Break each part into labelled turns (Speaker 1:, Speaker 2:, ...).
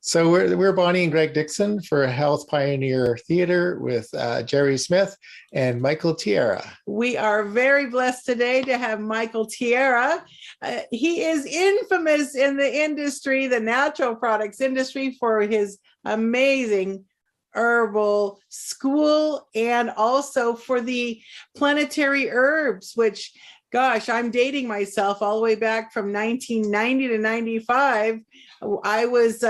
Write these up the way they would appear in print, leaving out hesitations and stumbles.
Speaker 1: So we're Bonnie and Greg Dixon for Health Pioneer Theater with Jerry Smith and Michael Tierra.
Speaker 2: We are very blessed today to have Michael Tierra. He is infamous in the industry, the natural products industry, for his amazing herbal school and also for the planetary herbs, which, gosh, I'm dating myself all the way back from 1990 to 95. I was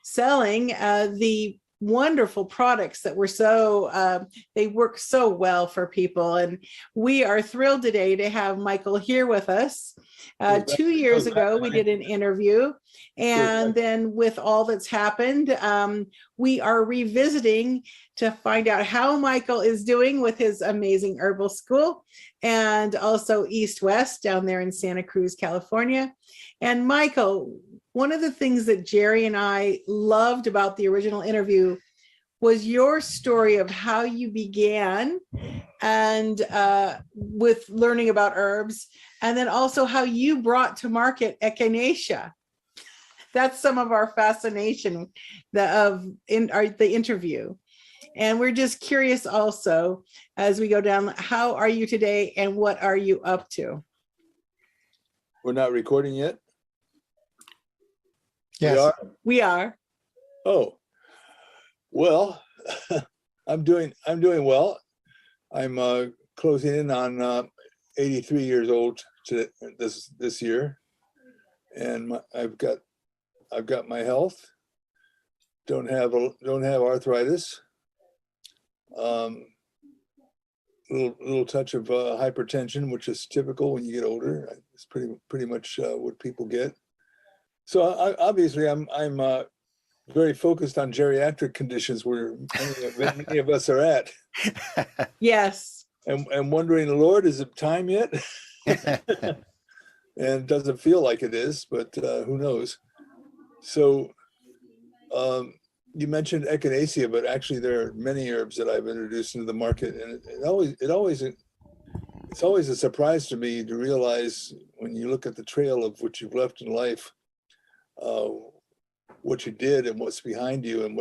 Speaker 2: selling the wonderful products that were so, they work so well for people. And we are thrilled today to have Michael here with us. 2 years ago, we did an interview. And then with all that's happened, we are revisiting to find out how Michael is doing with his amazing herbal school and also East West down there in Santa Cruz, California. And Michael, one of the things that Jerry and I loved about the original interview was your story of how you began and with learning about herbs, and then also how you brought to market echinacea. That's some of our fascination the interview. And we're just curious also, as we go down, how are you today and what are you up to?
Speaker 3: We're not recording yet?
Speaker 1: Yes.
Speaker 2: We are.
Speaker 3: Oh, well, I'm doing well. I'm closing in on 83 years old this year, and I've got my health. Don't have arthritis. Little touch of hypertension, which is typical when you get older. It's pretty much what people get. So obviously, I'm very focused on geriatric conditions where many of us are at.
Speaker 2: Yes.
Speaker 3: And wondering, Lord, is it time yet? And it doesn't feel like it is, but who knows? So you mentioned echinacea, but actually there are many herbs that I've introduced into the market, and it's always a surprise to me to realize when you look at the trail of what you've left in life, what you did and what's behind you, and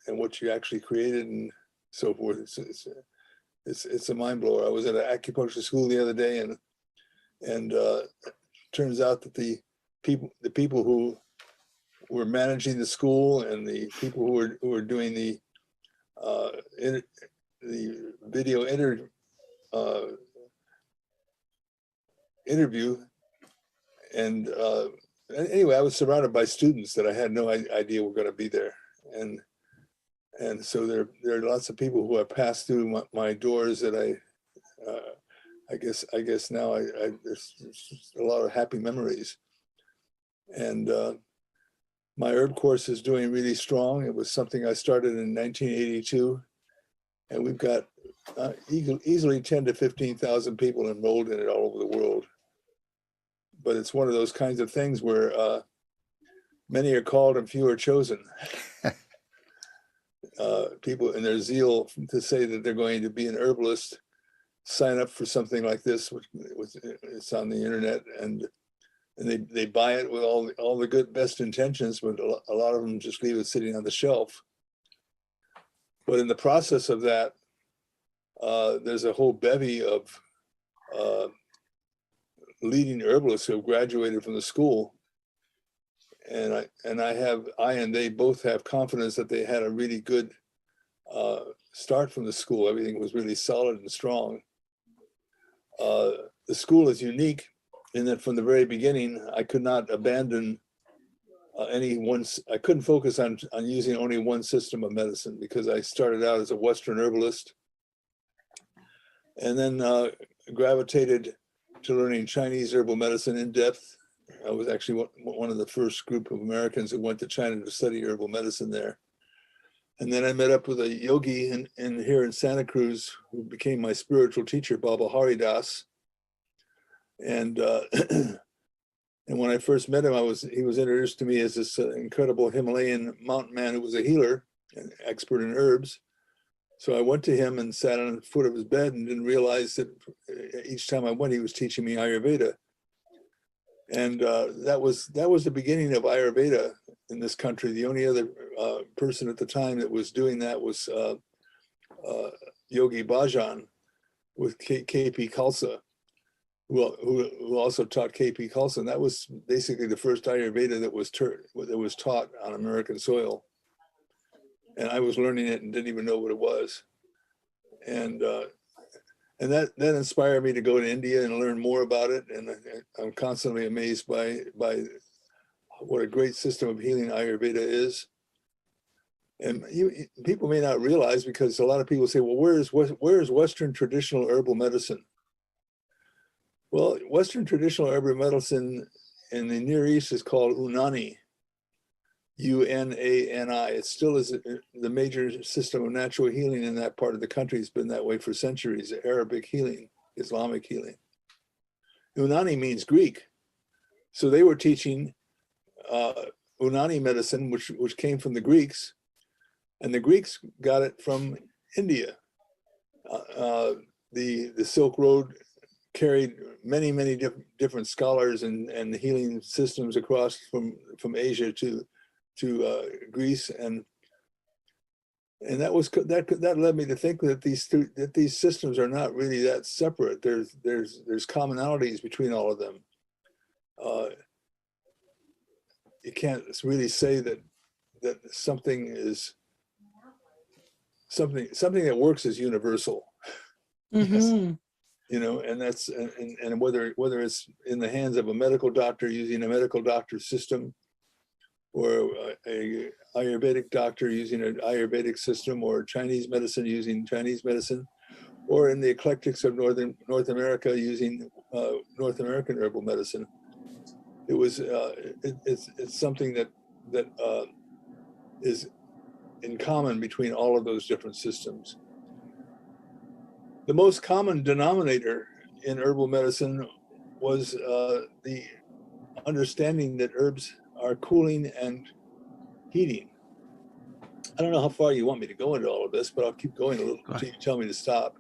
Speaker 3: what you actually created and so forth. It's a mind blower. I was at an acupuncture school the other day, and turns out that the people who were managing the school and the people who were doing the video interview, and anyway, I was surrounded by students that I had no idea were going to be there, and so there are lots of people who have passed through my doors that I guess now there's a lot of happy memories, and my herb course is doing really strong. It was something I started in 1982, and we've got easily 10 to 15,000 people enrolled in it all over the world. But it's one of those kinds of things where many are called and few are chosen. People in their zeal to say that they're going to be an herbalist sign up for something like this, which it's on the internet, and they buy it with all the good best intentions, but a lot of them just leave it sitting on the shelf. But in the process of that, there's a whole bevy of leading herbalists who have graduated from the school, and I and they both have confidence that they had a really good start from the school. Everything was really solid and strong. The school is unique in that from the very beginning, I could not abandon I couldn't focus on using only one system of medicine, because I started out as a Western herbalist and then gravitated to learning Chinese herbal medicine in depth. I was actually one of the first group of Americans who went to China to study herbal medicine there. And then I met up with a yogi here in Santa Cruz who became my spiritual teacher, Baba Haridas. And when I first met him, he was introduced to me as this incredible Himalayan mountain man who was a healer, an expert in herbs. So I went to him and sat on the foot of his bed and didn't realize that each time I went, he was teaching me Ayurveda. And that was the beginning of Ayurveda in this country. The only other person at the time that was doing that was Yogi Bhajan with K.P. Khalsa, who also taught K.P. Khalsa. And that was basically the first Ayurveda that was taught on American soil. And I was learning it and didn't even know what it was. And that inspired me to go to India and learn more about it. And I'm constantly amazed by what a great system of healing Ayurveda is. And people may not realize, because a lot of people say, well, where is Western traditional herbal medicine? Well, Western traditional herbal medicine in the Near East is called Unani, U-N-A-N-I. It still is the major system of natural healing in that part of the country. It's been that way for centuries, Arabic healing, Islamic healing. Unani means Greek. So they were teaching Unani medicine, which came from the Greeks, and the Greeks got it from India. The Silk Road carried many different scholars and healing systems across from Asia to Greece, and that led me to think that these systems are not really that separate. There's commonalities between all of them. You can't really say that something that works is universal.
Speaker 2: Mm-hmm.
Speaker 3: You know, and that's and whether it's in the hands of a medical doctor using a medical doctor system, or a Ayurvedic doctor using an Ayurvedic system, or Chinese medicine using Chinese medicine, or in the eclectics of North America using North American herbal medicine. It was it's something that is in common between all of those different systems. The most common denominator in herbal medicine was the understanding that herbs are cooling and heating. I don't know how far you want me to go into all of this, but I'll keep going a little until you tell me to stop.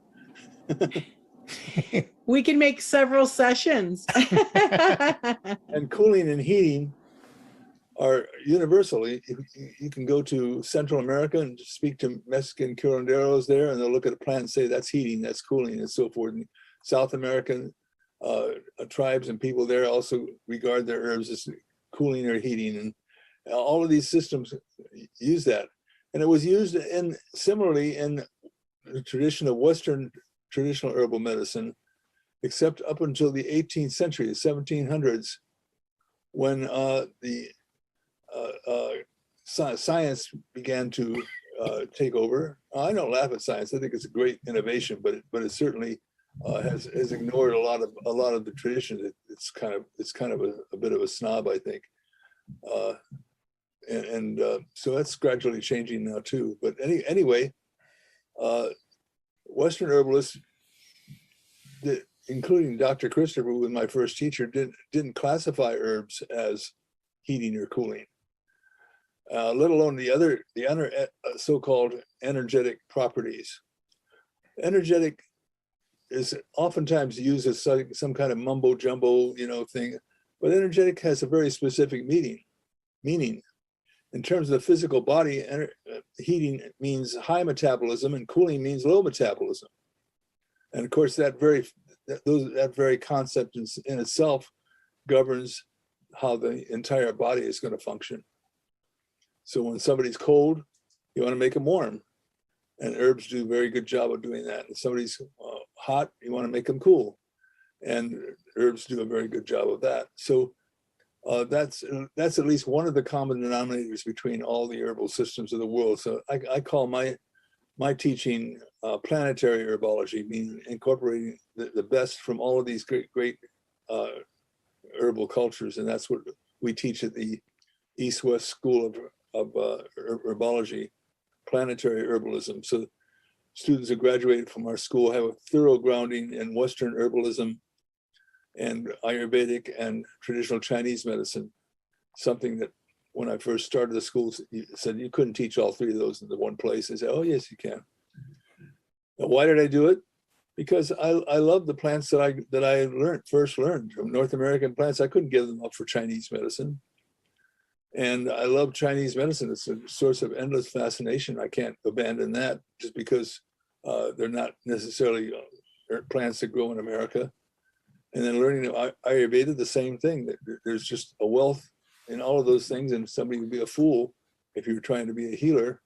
Speaker 2: We can make several sessions.
Speaker 3: And cooling and heating are universal. You can go to Central America and speak to Mexican curanderos there, and they'll look at a plant and say, that's heating, that's cooling, and so forth. And South American tribes and people there also regard their herbs as cooling or heating. And all of these systems use that. And it was used similarly in the tradition of Western traditional herbal medicine, except up until the 18th century, the 1700s, when the science began to take over. I don't laugh at science. I think it's a great innovation, but it certainly has ignored a lot of the tradition. It's kind of a bit of a snob, I think, and so that's gradually changing now too. But anyway, Western herbalists, including Dr. Christopher, who was my first teacher, didn't classify herbs as heating or cooling, let alone the other so-called energetic properties. Energetic is oftentimes used as some kind of mumbo jumbo, thing, but energetic has a very specific meaning. In terms of the physical body, heating means high metabolism and cooling means low metabolism. And of course, that very concept in itself governs how the entire body is going to function. So when somebody's cold, you want to make them warm. And herbs do a very good job of doing that. And somebody's hot, you want to make them cool. And herbs do a very good job of that. So that's at least one of the common denominators between all the herbal systems of the world. So I call my teaching planetary herbology, meaning incorporating the best from all of these great herbal cultures. And that's what we teach at the East-West School of Herbology, planetary herbalism. So students who graduated from our school have a thorough grounding in Western herbalism and Ayurvedic and traditional Chinese medicine, something that when I first started the school, you said you couldn't teach all three of those in the one place. I said, oh, yes, you can. Now, why did I do it? Because I love the plants that I first learned from North American plants. I couldn't give them up for Chinese medicine. And I love Chinese medicine. It's a source of endless fascination. I can't abandon that just because they're not necessarily plants that grow in America. And then learning Ayurveda, the same thing. There's just a wealth in all of those things, and somebody would be a fool if you were trying to be a healer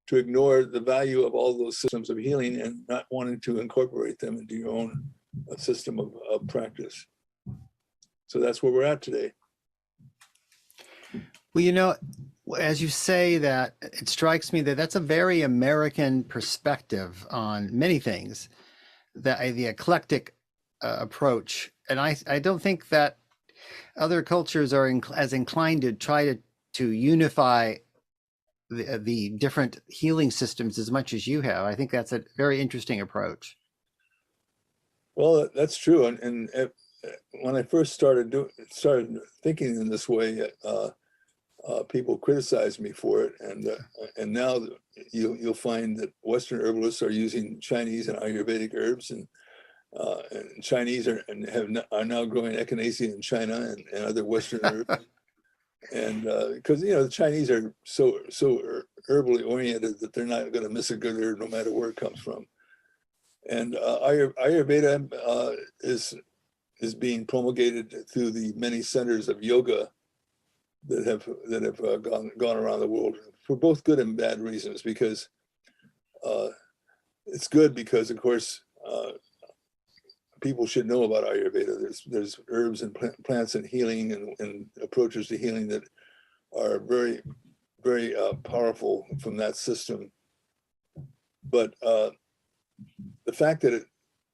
Speaker 3: to ignore the value of all those systems of healing and not wanting to incorporate them into your own system of practice. So that's where we're at today.
Speaker 4: Well, you know, as you say that, it strikes me that that's a very American perspective on many things, the eclectic approach. And I don't think that other cultures are as inclined to try to unify the different healing systems as much as you have. I think that's a very interesting approach.
Speaker 3: Well, that's true. And when I first started thinking in this way, people criticized me for it, and now you'll find that Western herbalists are using Chinese and Ayurvedic herbs, and Chinese are now growing echinacea in China and other Western herbs, and because the Chinese are so herbally oriented that they're not going to miss a good herb no matter where it comes from, and Ayurveda is being promulgated through the many centers of yoga that have gone around the world for both good and bad reasons, because it's good because, of course, people should know about Ayurveda. There's herbs and plants and healing and approaches to healing that are very, very powerful from that system. But the fact that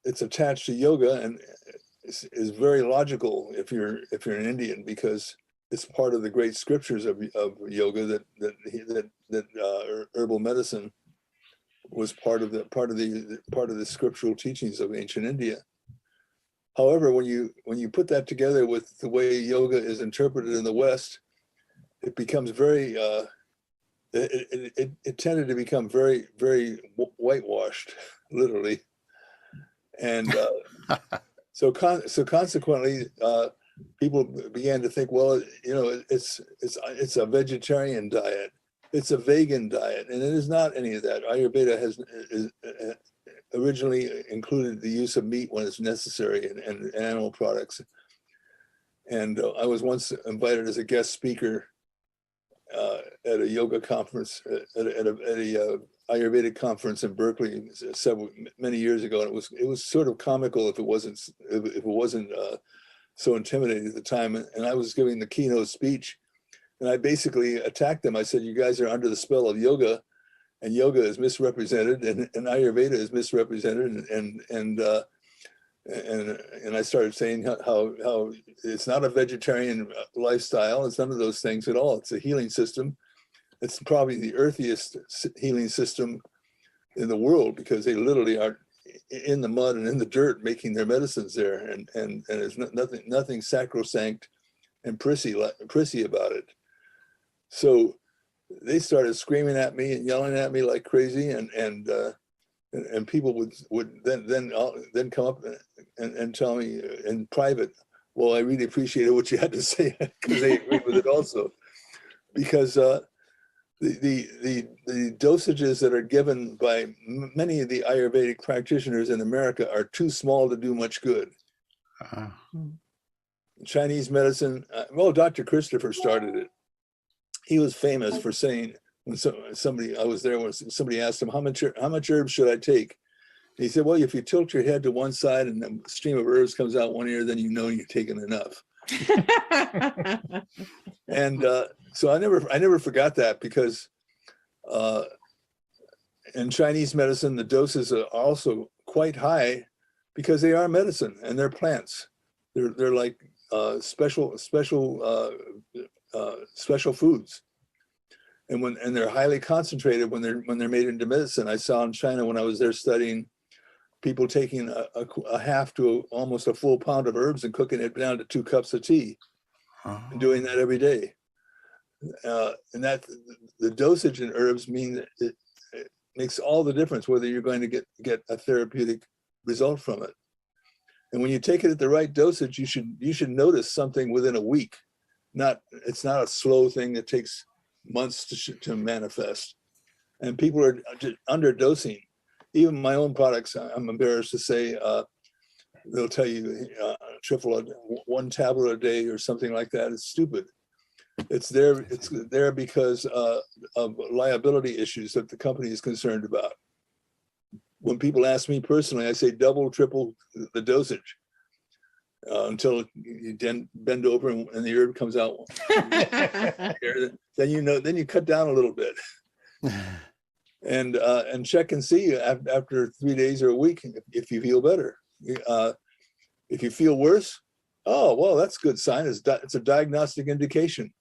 Speaker 3: it's attached to yoga and is very logical if you're an Indian, because it's part of the great scriptures of yoga that herbal medicine was part of the scriptural teachings of ancient India. However, when you put that together with the way yoga is interpreted in the West, it becomes very it tended to become very, very whitewashed, literally, and so consequently. People began to think, well, it's a vegetarian diet, it's a vegan diet, and it is not any of that. Ayurveda has originally included the use of meat when it's necessary and animal products. And I was once invited as a guest speaker at a yoga conference, at a Ayurvedic conference in Berkeley many years ago, and it was sort of comical if it wasn't so intimidating at the time. And I was giving the keynote speech, and I basically attacked them. I said, you guys are under the spell of yoga, and yoga is misrepresented, and Ayurveda is misrepresented, and I started saying how it's not a vegetarian lifestyle. It's none of those things at all. It's a healing system. It's probably the earthiest healing system in the world, because they literally are in the mud and in the dirt making their medicines there, and there's nothing sacrosanct and prissy about it. So they started screaming at me and yelling at me like crazy, and people would then come up and tell me in private, well, I really appreciated what you had to say, because they agreed with it also, because the dosages that are given by many of the Ayurvedic practitioners in America are too small to do much good. Chinese medicine, well, Dr. Christopher started it. He was famous for saying, when somebody asked him, how much herbs should I take? And he said, well, if you tilt your head to one side and a stream of herbs comes out one ear, then you know you're taking enough. And so I never forgot that, because in Chinese medicine, the doses are also quite high, because they are medicine and they're plants. They're like special foods, and they're highly concentrated when they're made into medicine. I saw in China when I was there studying, people taking a half to almost a full pound of herbs and cooking it down to 2 cups of tea, and doing that every day. And that the dosage in herbs mean that it makes all the difference whether you're going to get a therapeutic result from it. And when you take it at the right dosage, you should notice something within a week, it's not a slow thing that takes months to manifest. And people are underdosing. Even my own products, I'm embarrassed to say, they'll tell you triple one tablet a day or something like that. It's stupid. It's there because of liability issues that the company is concerned about. When people ask me personally, I say double, triple the dosage until you then bend over and the herb comes out. Then then you cut down a little bit. And check and see after 3 days or a week if you feel better. If you feel worse, oh well, that's a good sign. It's a diagnostic indication.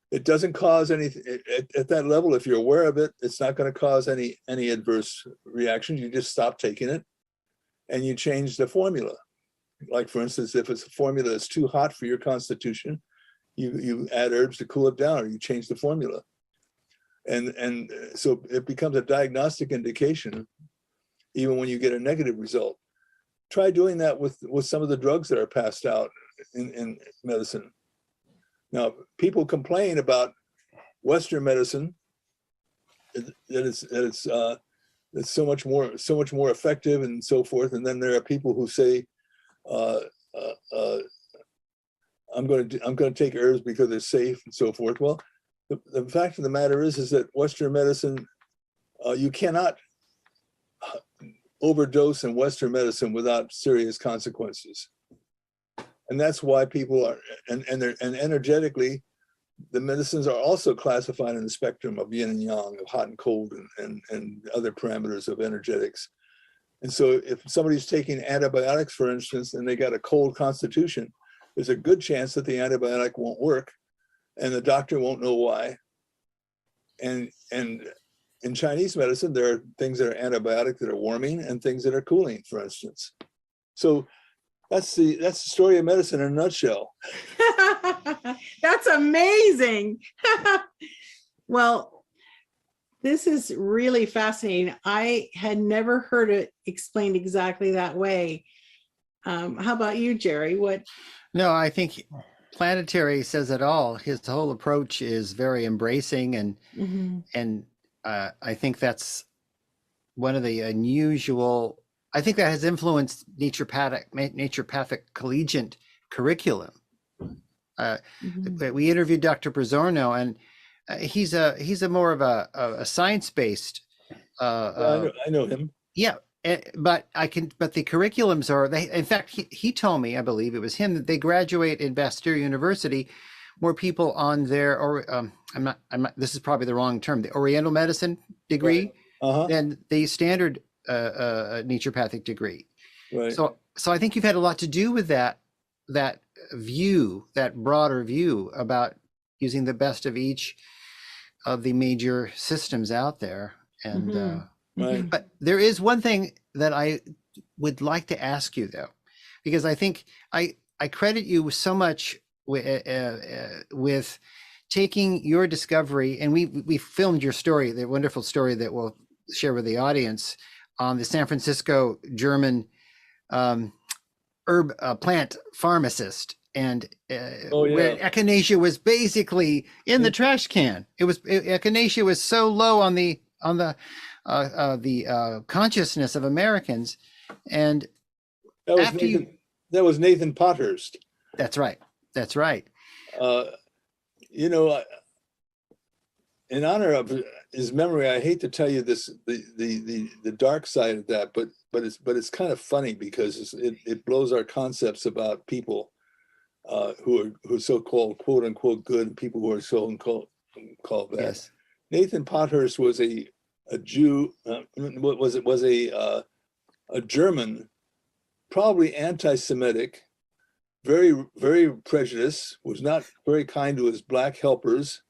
Speaker 3: It doesn't cause anything at that level. If you're aware of it, it's not going to cause any adverse reactions. You just stop taking it, and you change the formula. Like for instance, if it's a formula that's too hot for your constitution, you add herbs to cool it down, or you change the formula. And so it becomes a diagnostic indication, even when you get a negative result. Try doing that with some of the drugs that are passed out in medicine. Now, people complain about Western medicine that it's so much more effective and so forth. And then there are people who say, I'm going to take herbs because they're safe and so forth. Well, the fact of the matter is that Western medicine, you cannot overdose in Western medicine without serious consequences. And that's why people are, and energetically, the medicines are also classified in the spectrum of yin and yang, of hot and cold, and other parameters of energetics. And so if somebody's taking antibiotics, for instance, and they got a cold constitution, there's a good chance that the antibiotic won't work, and the doctor won't know why. And in Chinese medicine, there are things that are antibiotic that are warming and things that are cooling, for instance. So that's the story of medicine in a nutshell.
Speaker 2: That's amazing. Well, this is really fascinating. I had never heard it explained exactly that way. How about you, Jerry? What?
Speaker 4: No, I think Planetary says it all. His whole approach is very embracing, and I think that's one of the unusual. I think that has influenced naturopathic collegiate curriculum. We interviewed Dr. Brazorno, and he's a more of a science-based.
Speaker 3: I know him.
Speaker 4: Yeah, but the curriculums are. In fact, he told me, I believe it was him, that they graduate in Bastyr University, more people on their, or I'm not. This is probably the wrong term. The Oriental medicine degree,
Speaker 3: right.
Speaker 4: Than the standard naturopathic degree.
Speaker 3: Right.
Speaker 4: So I think you've had a lot to do with that view, that broader view about using the best of each of the major systems out there. And
Speaker 3: right.
Speaker 4: But there is one thing that I would like to ask you, though, because I think I credit you so much with taking your discovery, and we filmed your story, the wonderful story that we'll share with the audience, on the San Francisco German herb plant pharmacist, and where echinacea was basically in the trash can. Echinacea was so low on the consciousness of Americans, and
Speaker 3: that was Nathan Potthurst.
Speaker 4: That's right. That's right. In honor of his memory, I hate to tell you this, the dark side of that, but it's kind of funny because it blows our concepts about people who are so-called quote unquote good, and people who are so-called bad. Yes.
Speaker 3: Nathan Potthurst was a Jew. Was a German, probably anti-Semitic, very, very prejudiced, was not very kind to his black helpers.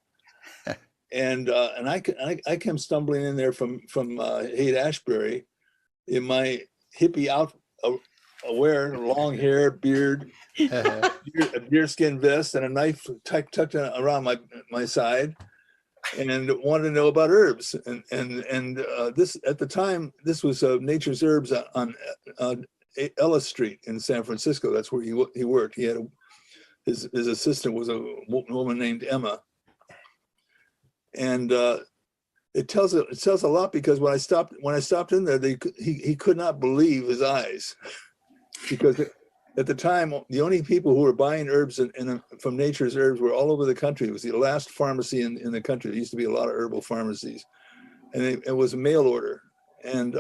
Speaker 3: And I came stumbling in there from Haight-Ashbury in my hippie aware, long hair, beard, a deerskin vest, and a knife tucked around my side, and wanted to know about herbs. And this, at the time, this was Nature's Herbs on Ellis Street in San Francisco. That's where he worked. He had his assistant was a woman named Emma. And it tells a lot, because when I stopped in there, he could not believe his eyes, because at the time the only people who were buying herbs from Nature's Herbs were all over the country. It was the last pharmacy in the country. There used to be a lot of herbal pharmacies, and it was a mail order. And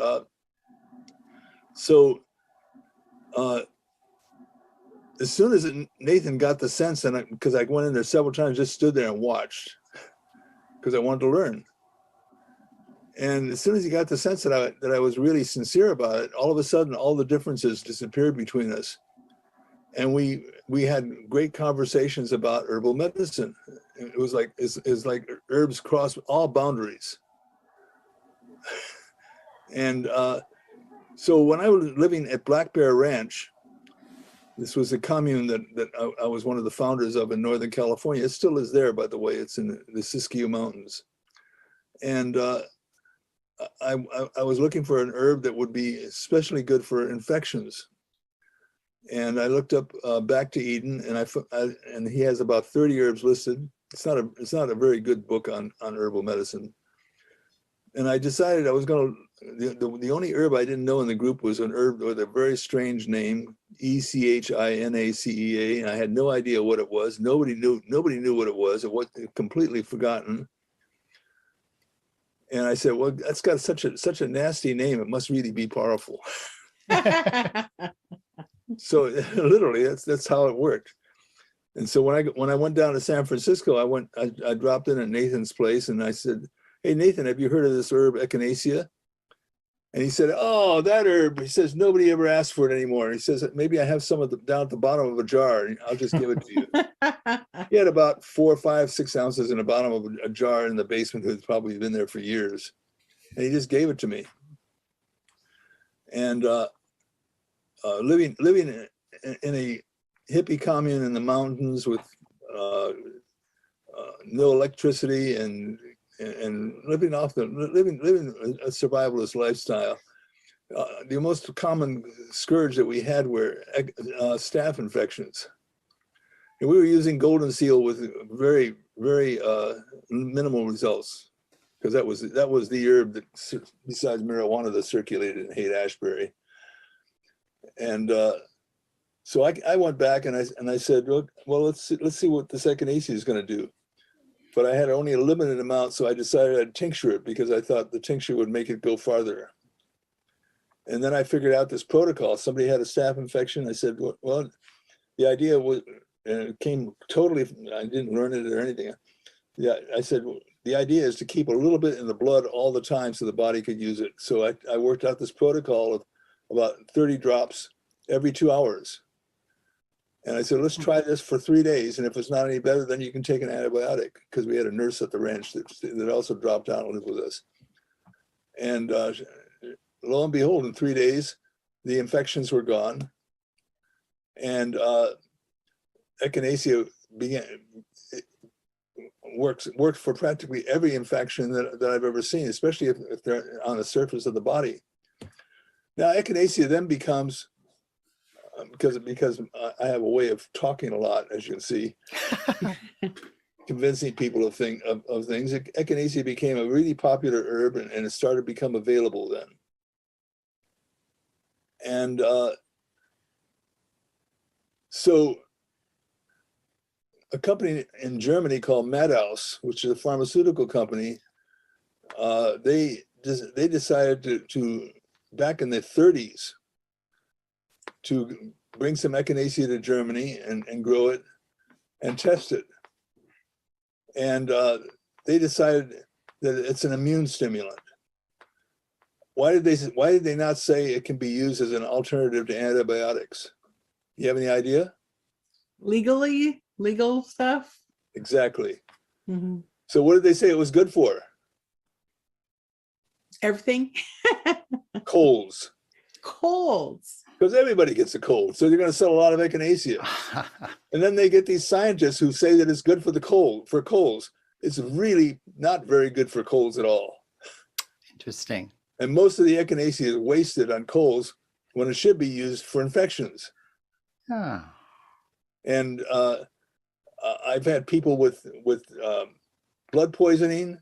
Speaker 3: so as soon as Nathan got the sense, and because I went in there several times, just stood there and watched, because I wanted to learn. And as soon as he got the sense that I was really sincere about it, all of a sudden, all the differences disappeared between us. And we had great conversations about herbal medicine. It was like, it's like herbs cross all boundaries. And so when I was living at Black Bear Ranch, this was a commune that I was one of the founders of in Northern California. It still is there, by the way. It's in the Siskiyou Mountains. And I was looking for an herb that would be especially good for infections. And I looked up Back to Eden, and he has about 30 herbs listed. It's not a very good book on herbal medicine. And I decided I was going to, the only herb I didn't know in the group was an herb with a very strange name, ECHINACEA, and I had no idea what it was. Nobody knew what it was. It was completely forgotten. And I said, well, that's got such a nasty name. It must really be powerful. So literally, that's how it worked. And so when I went down to San Francisco, I dropped in at Nathan's place, and I said, hey, Nathan, have you heard of this herb echinacea? And he said, oh, that herb. He says, nobody ever asks for it anymore. He says, maybe I have some of down at the bottom of a jar, and I'll just give it to you. He had about 4, 5, 6 ounces in the bottom of a jar in the basement that's probably been there for years. And he just gave it to me. And living in a hippie commune in the mountains with no electricity and living a survivalist lifestyle, the most common scourge that we had were staph infections. And we were using golden seal with very, very minimal results, because that was the herb that, besides marijuana, that circulated in Haight-Ashbury. And so I went back and I said, look, well, let's see what this echinacea is going to do. But I had only a limited amount, so I decided I'd tincture it, because I thought the tincture would make it go farther. And then I figured out this protocol. Somebody had a staph infection. I said, well, the idea was, and it came totally, I didn't learn it or anything. Yeah, I said, well, the idea is to keep a little bit in the blood all the time so the body could use it. So I worked out this protocol of about 30 drops every 2 hours. And I said, let's try this for 3 days. And if it's not any better, then you can take an antibiotic, because we had a nurse at the ranch that also dropped out and lived with us. And lo and behold, in 3 days, the infections were gone. And echinacea worked for practically every infection that I've ever seen, especially if they're on the surface of the body. Now, echinacea then becomes, because I have a way of talking a lot, as you can see, convincing people of things. Echinacea became a really popular herb, and it started to become available then. And so a company in Germany called Madhouse, which is a pharmaceutical company, they decided to back in the 30s, to bring some echinacea to Germany and grow it and test it. And they decided that it's an immune stimulant. Why did they not say it can be used as an alternative to antibiotics? You have any idea?
Speaker 2: Legal stuff?
Speaker 3: Exactly.
Speaker 2: Mm-hmm.
Speaker 3: So what did they say it was good for?
Speaker 2: Everything.
Speaker 3: Colds.
Speaker 2: Colds.
Speaker 3: Because everybody gets a cold. So they're going to sell a lot of echinacea. And then they get these scientists who say that it's good for colds. It's really not very good for colds at all.
Speaker 4: Interesting.
Speaker 3: And most of the echinacea is wasted on colds when it should be used for infections.
Speaker 4: Ah.
Speaker 3: And I've had people with blood poisoning,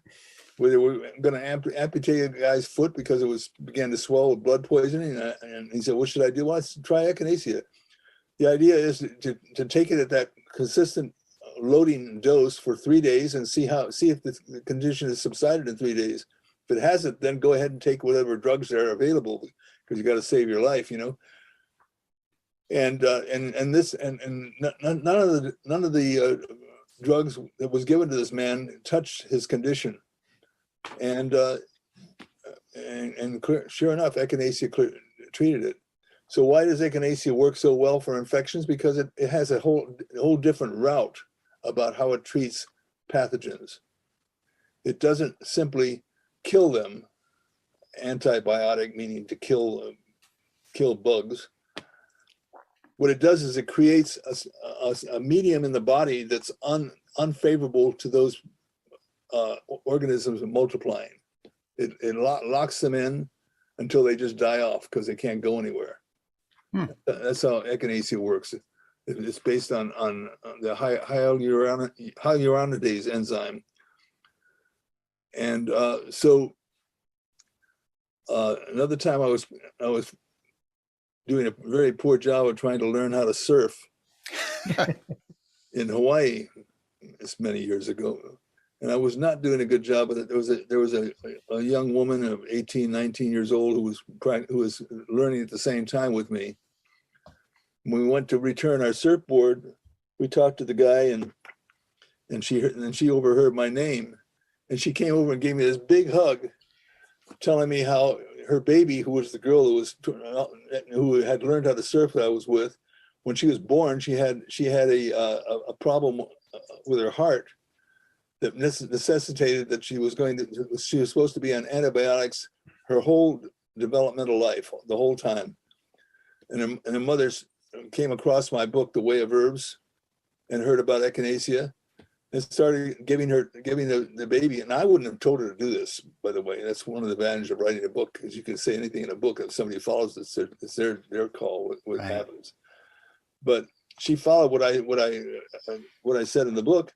Speaker 3: where they were going to amputate a guy's foot because it began to swell with blood poisoning. And he said, "What should I do?" Well, let's try echinacea. The idea is to take it at that consistent loading dose for 3 days and see if the condition has subsided in 3 days. If it hasn't, then go ahead and take whatever drugs are available, because you got to save your life, you know. And none of the drugs that was given to this man touched his condition. And sure enough, echinacea treated it. So why does echinacea work so well for infections? Because it has a whole different route about how it treats pathogens. It doesn't simply kill them, antibiotic meaning to kill bugs. What it does is it creates a medium in the body that's unfavorable to those organisms multiplying. It locks them in until they just die off because they can't go anywhere. That's how echinacea works. It's based on the hyaluronidase enzyme. And so another time I was doing a very poor job of trying to learn how to surf in Hawaii. It's many years ago. And I was not doing a good job of it. There was a young woman of 18, 19 years old who was learning at the same time with me. When we went to return our surfboard, we talked to the guy, and she overheard my name, and she came over and gave me this big hug, telling me how her baby, who was the girl who had learned how to surf that I was with, when she was born, she had a problem with her heart that necessitated that she was supposed to be on antibiotics her whole developmental life, the whole time. And her mother came across my book, The Way of Herbs, and heard about echinacea, and started giving the baby. And I wouldn't have told her to do this, by the way. That's one of the advantages of writing a book, because you can say anything in a book. If somebody follows it, it's their call what
Speaker 4: Right.
Speaker 3: happens. But she followed what I said in the book,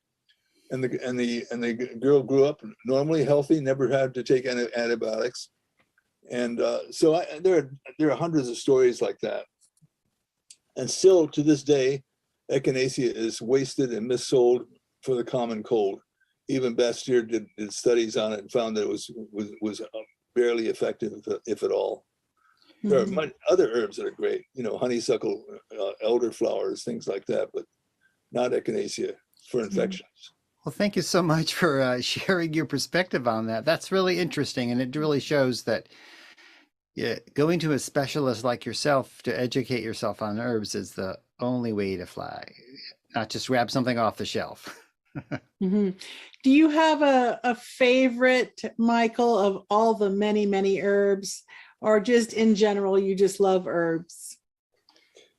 Speaker 3: and the girl grew up normally healthy, never had to take antibiotics. And so there are hundreds of stories like that. And still to this day, echinacea is wasted and missold for the common cold. Even Bastyr did studies on it and found that it was barely effective, if at all. There are other herbs that are great, you know, honeysuckle, elderflowers, things like that, but not echinacea for infections.
Speaker 4: Well, thank you so much for sharing your perspective on that. That's really interesting, and it really shows that going to a specialist like yourself to educate yourself on herbs is the only way to fly, not just grab something off the shelf.
Speaker 2: Do you have a favorite, Michael, of all the many, many herbs, or just in general, you just love herbs?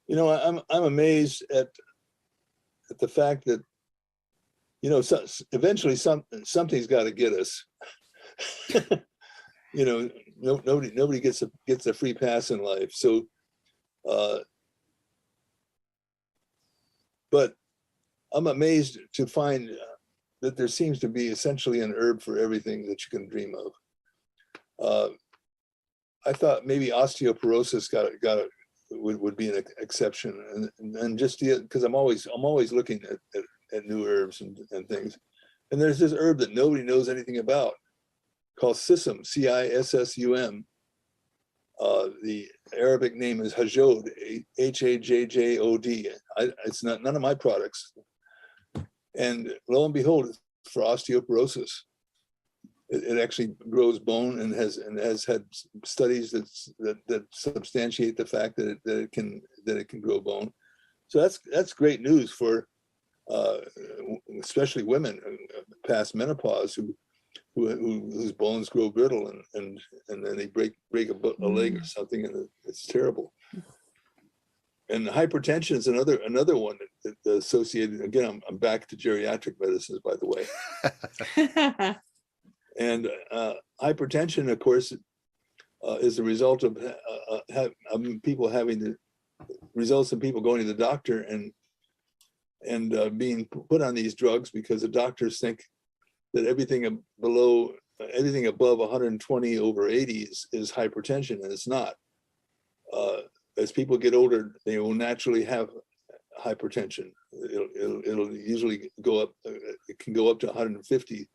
Speaker 3: You know, I'm amazed at the fact that, you know, eventually something's got to get us. You know, nobody gets a free pass in life. So, but I'm amazed to find that there seems to be essentially an herb for everything that you can dream of. I thought maybe osteoporosis would be an exception, and just because I'm always looking at new herbs and things. And there's this herb that nobody knows anything about, called Sissum, Cissum. The Arabic name is Hajjod, Hajjod. It's none of my products. And lo and behold, it's for osteoporosis. It actually grows bone and has had studies that substantiate the fact that it can grow bone. So that's great news for especially women past menopause whose bones grow brittle and then they break a leg or something, and it's terrible. And hypertension is another one that's associated. Again, I'm back to geriatric medicines, by the way. And hypertension, of course, is the result of people having the results of people going to the doctor and and being put on these drugs because the doctors think that everything above 120/80 is hypertension, and it's not. As people get older, they will naturally have hypertension. It'll usually go up. It can go up to 150,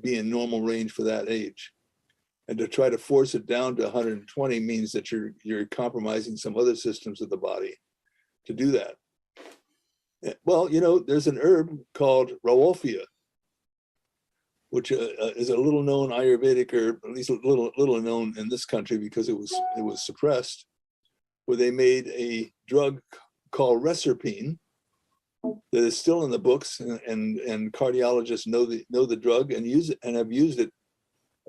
Speaker 3: be in normal range for that age. And to try to force it down to 120 means that you're compromising some other systems of the body to do that. Well, there's an herb called Rauwolfia, which is a little known Ayurvedic herb, at least a little known in this country because it was suppressed, where they made a drug called Reserpine that is still in the books, and cardiologists know the drug and use it, and have used it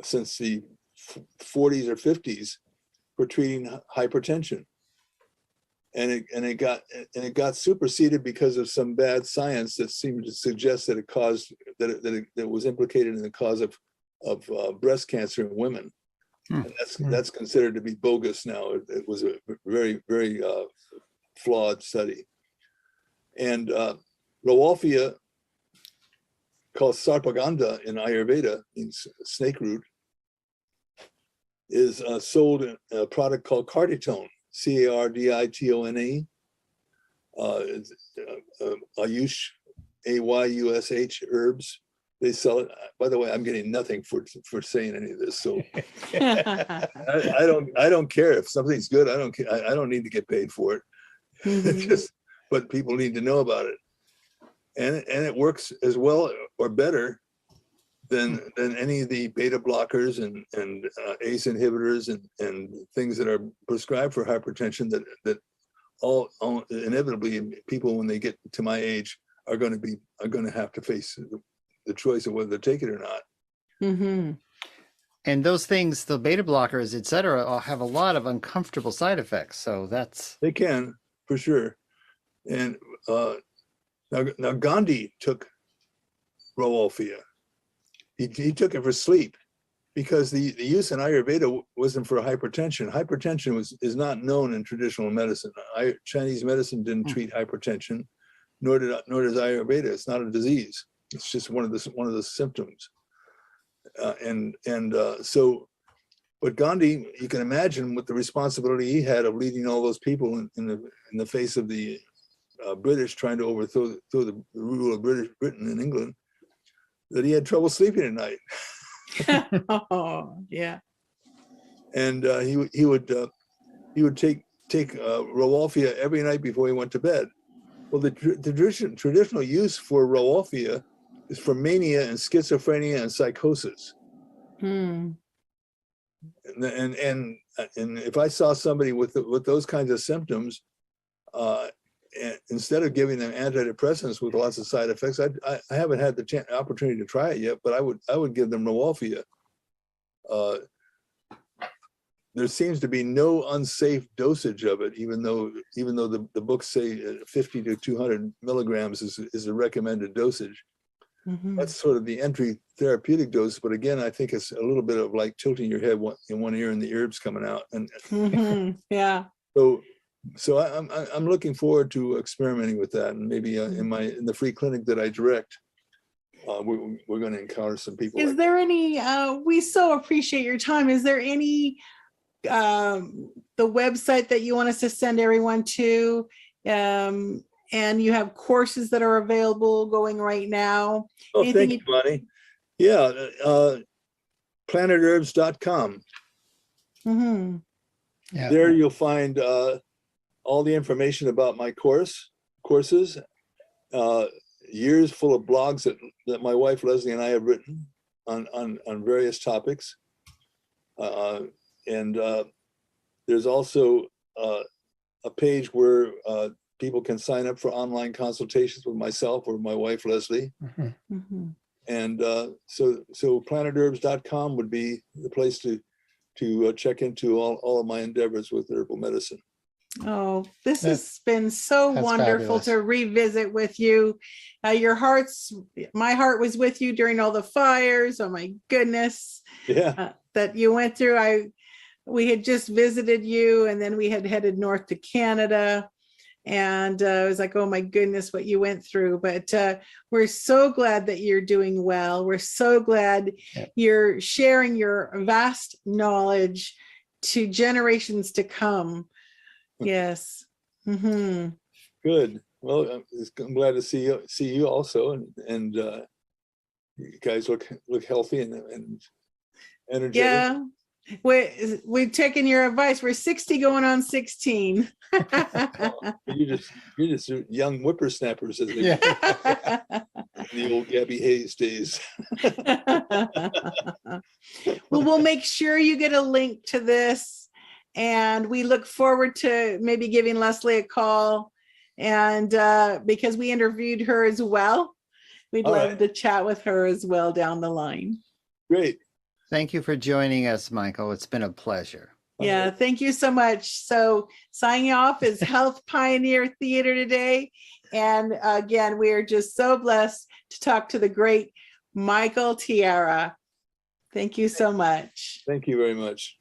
Speaker 3: since the 40s or 50s for treating hypertension. And it got superseded because of some bad science that seemed to suggest that it was implicated in the cause of breast cancer in women. And that's considered to be bogus now. It was a very, very flawed study. And Rauwolfia, called Sarpaganda in Ayurveda, means snake root, is sold in a product called Carditone, Carditone. Ayush, Ayush herbs. They sell it. By the way, I'm getting nothing for saying any of this. So I don't care if something's good. I don't care. I don't need to get paid for it.
Speaker 2: Mhm.
Speaker 3: But people need to know about it. And it works as well or better than any of the beta blockers and ACE inhibitors and things that are prescribed for hypertension that all inevitably people when they get to my age are going to have to face the choice of whether to take it or not.
Speaker 2: Mm-hmm.
Speaker 4: And those things, the beta blockers, et cetera, have a lot of uncomfortable side effects. So
Speaker 3: they can, for sure. And now Gandhi took Rauwolfia. He took it for sleep because the use in Ayurveda wasn't for hypertension. Hypertension is not known in traditional medicine. Chinese medicine didn't treat hypertension, nor does Ayurveda. It's not a disease. It's just one of the symptoms. So, but Gandhi, you can imagine what the responsibility he had of leading all those people in the face of the British trying to overthrow the rule of Britain in England, that he had trouble sleeping at night.
Speaker 2: Oh, yeah.
Speaker 3: And he would take Rauwolfia every night before he went to bed. Well, the traditional use for Rauwolfia is for mania and schizophrenia and psychosis.
Speaker 2: Hmm.
Speaker 3: And if I saw somebody with those kinds of symptoms, instead of giving them antidepressants with lots of side effects, I haven't had the opportunity to try it yet, but I would give them Rauwolfia. There seems to be no unsafe dosage of it, even though the books say 50 to 200 milligrams is the recommended dosage.
Speaker 2: Mm-hmm.
Speaker 3: That's sort of the entry therapeutic dose, but again, I think it's a little bit of like tilting your head in one ear and the herbs coming out. And
Speaker 2: Mm-hmm. Yeah.
Speaker 3: So I'm looking forward to experimenting with that, and maybe in the free clinic that I direct, we're going to encounter some people.
Speaker 2: Is there any? We so appreciate your time. Is there any? The website that you want us to send everyone to, and you have courses that are available going right now.
Speaker 3: Oh,
Speaker 2: Anything
Speaker 3: thank you, Bonnie. Yeah, planetherbs.com.
Speaker 2: Mm-hmm.
Speaker 1: Yeah.
Speaker 3: There you'll find all the information about my courses, years full of blogs that my wife Leslie and I have written on various topics. And there's also a page where people can sign up for online consultations with myself or my wife Leslie.
Speaker 1: Mhm.
Speaker 2: Mm-hmm.
Speaker 3: And so planetherbs.com would be the place to check into all of my endeavors with herbal medicine.
Speaker 2: Oh, this has been so
Speaker 1: That's
Speaker 2: wonderful
Speaker 1: fabulous.
Speaker 2: to revisit with you. My heart was with you during all the fires. Oh my goodness.
Speaker 3: Yeah.
Speaker 2: That you went through. We had just visited you, and then we had headed north to Canada. And I was like, oh my goodness, what you went through. But we're so glad that you're doing well. We're so glad you're sharing your vast knowledge to generations to come. Yes. Mm-hmm.
Speaker 3: Good. Well, I'm glad to see you also, and you guys look healthy and energetic.
Speaker 2: Yeah. We've taken your advice. We're 60 going on 16.
Speaker 3: You're just young whippersnappers, as they
Speaker 1: Yeah.
Speaker 3: in the old Gabby Hayes days.
Speaker 2: Well, we'll make sure you get a link to this, and we look forward to maybe giving Leslie a call, and because we interviewed her as well, we'd
Speaker 3: All
Speaker 2: love
Speaker 3: right.
Speaker 2: to chat with her as well down the line.
Speaker 3: Great.
Speaker 4: Thank you for joining us, Michael. It's been a pleasure.
Speaker 2: Yeah, thank you so much. So signing off is Health Pioneer Theater today. And again, we are just so blessed to talk to the great Michael Tierra. Thank you so much.
Speaker 3: Thank you very much.